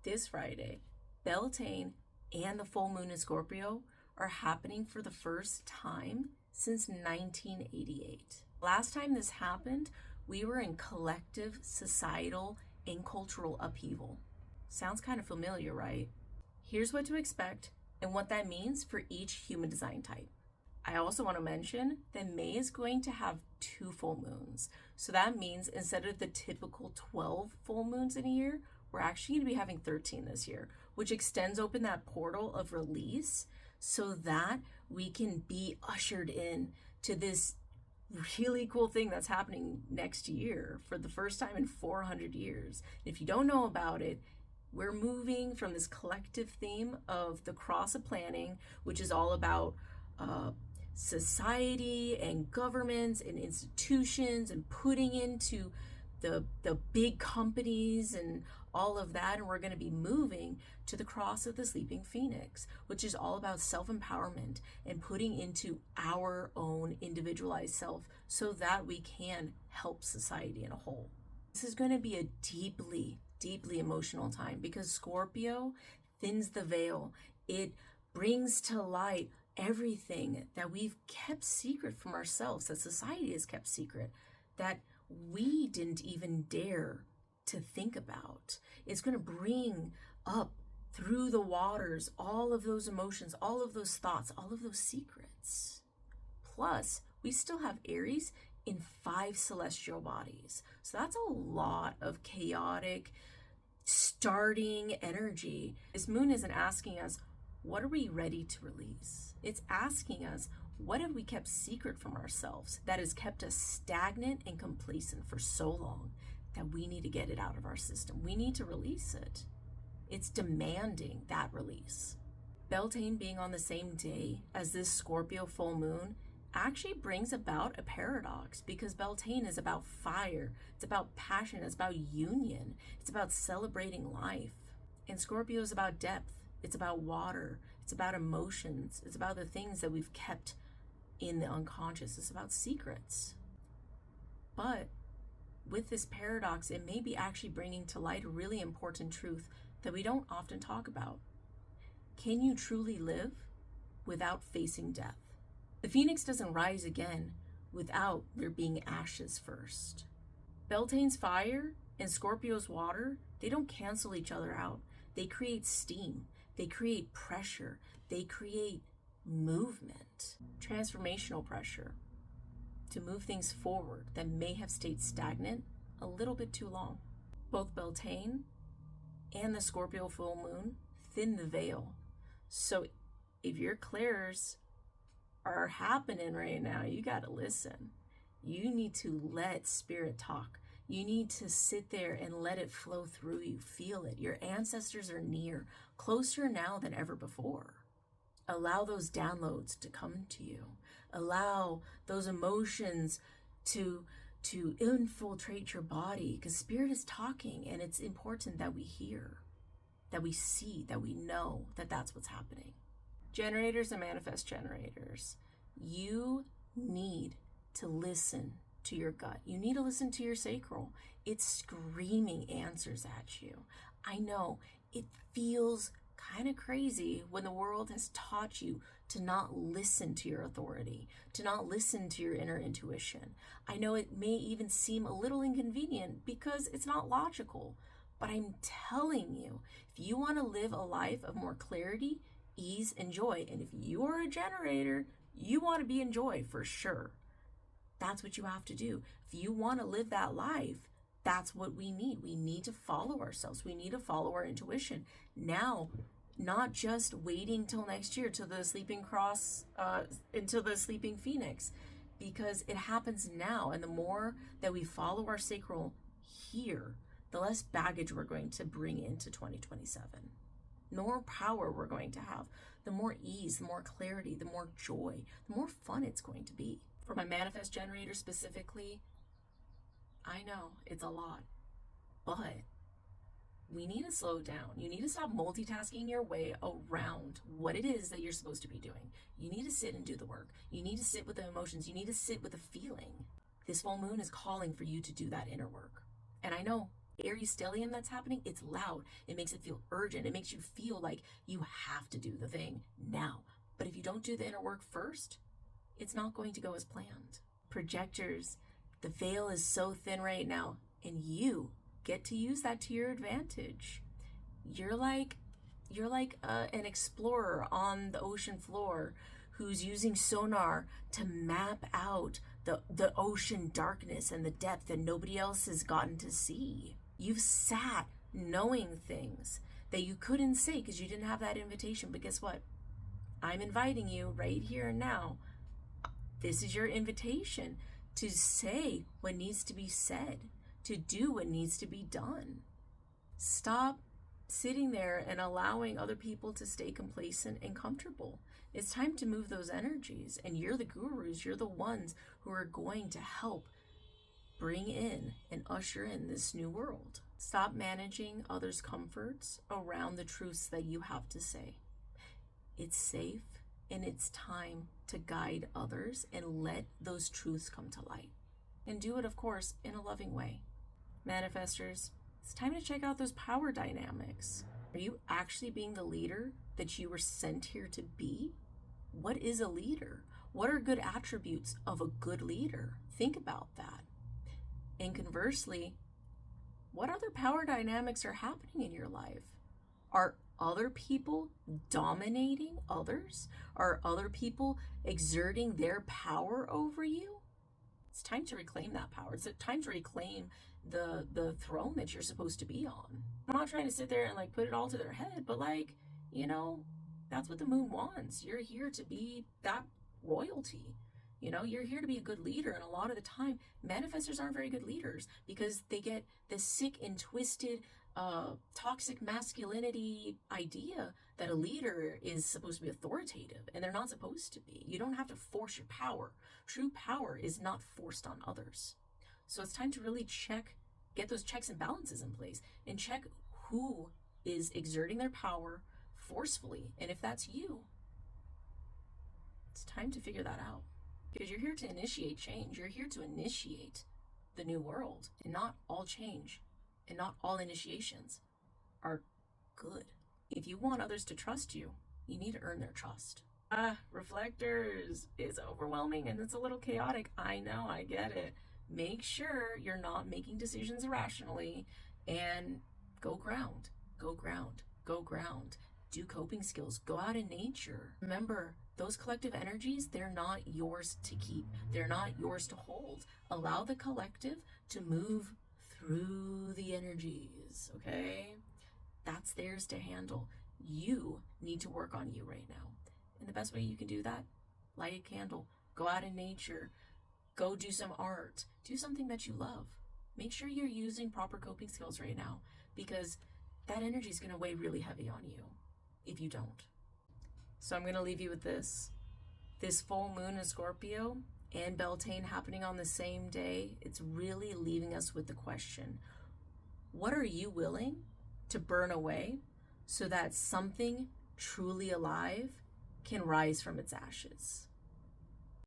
This Friday, Beltane and the full moon in Scorpio are happening for the first time since 1988. Last time this happened, we were in collective societal and cultural upheaval. Sounds kind of familiar, right? Here's what to expect and what that means for each human design type. I also want to mention that May is going to have 2 full moons. So that means instead of the typical 12 full moons in a year, we're actually going to be having 13 this year, which extends open that portal of release so that we can be ushered in to this really cool thing that's happening next year for the first time in 400 years. If you don't know about it, we're moving from this collective theme of the cross of planning, which is all about society and governments and institutions and putting into the big companies and all of that, and we're going to be moving to the cross of the sleeping phoenix, which is all about self-empowerment and putting into our own individualized self so that we can help society in a whole. This is going to be a deeply emotional time because Scorpio thins the veil. It brings to light everything that we've kept secret from ourselves, that society has kept secret, that we didn't even dare to think about. It's going to bring up through the waters all of those emotions, all of those thoughts, all of those secrets. Plus, we still have Aries in 5 celestial bodies. So that's a lot of chaotic starting energy. This moon isn't asking us, what are we ready to release? It's asking us, what have we kept secret from ourselves that has kept us stagnant and complacent for so long that we need to get it out of our system? We need to release it. It's demanding that release. Beltane being on the same day as this Scorpio full moon actually brings about a paradox because Beltane is about fire, it's about passion, it's about union, it's about celebrating life. And Scorpio is about depth, it's about water, it's about emotions, it's about the things that we've kept in the unconscious, it's about secrets. But with this paradox, it may be actually bringing to light a really important truth that we don't often talk about. Can you truly live without facing death? The phoenix doesn't rise again without there being ashes first. Beltane's fire and Scorpio's water, they don't cancel each other out. They create steam, they create pressure, they create movement, transformational pressure to move things forward that may have stayed stagnant a little bit too long. Both Beltane and the Scorpio full moon thin the veil. So if your clairs are happening right now, you got to listen. You need to let spirit talk. You need to sit there and let it flow through you. Feel it. Your ancestors are near, closer now than ever before. Allow those downloads to come to you. Allow those emotions to infiltrate your body because spirit is talking, and it's important that we hear, that we see, that we know that that's what's happening. Generators and manifest generators, you need to listen to your gut. You need to listen to your sacral. It's screaming answers at you. I know it feels kind of crazy when the world has taught you to not listen to your authority, to not listen to your inner intuition. I know it may even seem a little inconvenient because it's not logical, but I'm telling you, if you want to live a life of more clarity, ease, and joy, and if you are a generator, you want to be in joy for sure. That's what you have to do. If you want to live that life, that's what we need. We need to follow ourselves. We need to follow our intuition. Now, not just waiting till next year, till the sleeping until the sleeping phoenix, because it happens now. And the more that we follow our sacral here, the less baggage we're going to bring into 2027. The more power we're going to have, the more ease, the more clarity, the more joy, the more fun it's going to be. For my manifest generator specifically, I know it's a lot, but we need to slow down. You need to stop multitasking your way around what it is that you're supposed to be doing. You need to sit and do the work. You need to sit with the emotions. You need to sit with the feeling. This full moon is calling for you to do that inner work. And I know Aries stellium that's happening, it's loud. It makes it feel urgent. It makes you feel like you have to do the thing now. But if you don't do the inner work first, it's not going to go as planned. Projectors, the veil is so thin right now, and you get to use that to your advantage. You're like an explorer on the ocean floor who's using sonar to map out the ocean darkness and the depth that nobody else has gotten to see. You've sat knowing things that you couldn't say because you didn't have that invitation. But guess what? I'm inviting you right here and now. This is your invitation to say what needs to be said, to do what needs to be done. Stop sitting there and allowing other people to stay complacent and comfortable. It's time to move those energies, and you're the gurus. You're the ones who are going to help bring in and usher in this new world. Stop managing others' comforts around the truths that you have to say. It's safe and it's time to guide others and let those truths come to light. And do it, of course, in a loving way. Manifestors, it's time to check out those power dynamics. Are you actually being the leader that you were sent here to be? What is a leader? What are good attributes of a good leader? Think about that. And conversely, what other power dynamics are happening in your life? Are other people dominating others? Are other people exerting their power over you? It's time to reclaim that power. It's time to reclaim the throne that you're supposed to be on. I'm not trying to sit there and like put it all to their head, but like, you know, that's what the moon wants. You're here to be that royalty. You know, you're here to be a good leader. And a lot of the time, manifestors aren't very good leaders because they get this sick and twisted toxic masculinity idea that a leader is supposed to be authoritative, and they're not supposed to be. You don't have to force your power. True power is not forced on others. So it's time to really get those checks and balances in place and check who is exerting their power forcefully. And if that's you, it's time to figure that out. Because you're here to initiate change. You're here to initiate the new world. And not all change and not all initiations are good. If you want others to trust you, you need to earn their trust. Reflectors, it's overwhelming and it's a little chaotic. I know, I get it. Make sure you're not making decisions irrationally, and go ground, go ground, go ground. Do coping skills, go out in nature. Remember, those collective energies, they're not yours to keep. They're not yours to hold. Allow the collective to move through the energies, okay? That's theirs to handle. You need to work on you right now. And the best way you can do that, light a candle, go out in nature, go do some art, do something that you love. Make sure you're using proper coping skills right now, because that energy is going to weigh really heavy on you if you don't. So I'm going to leave you with this. This full moon in Scorpio and Beltane happening on the same day, it's really leaving us with the question, what are you willing to burn away so that something truly alive can rise from its ashes?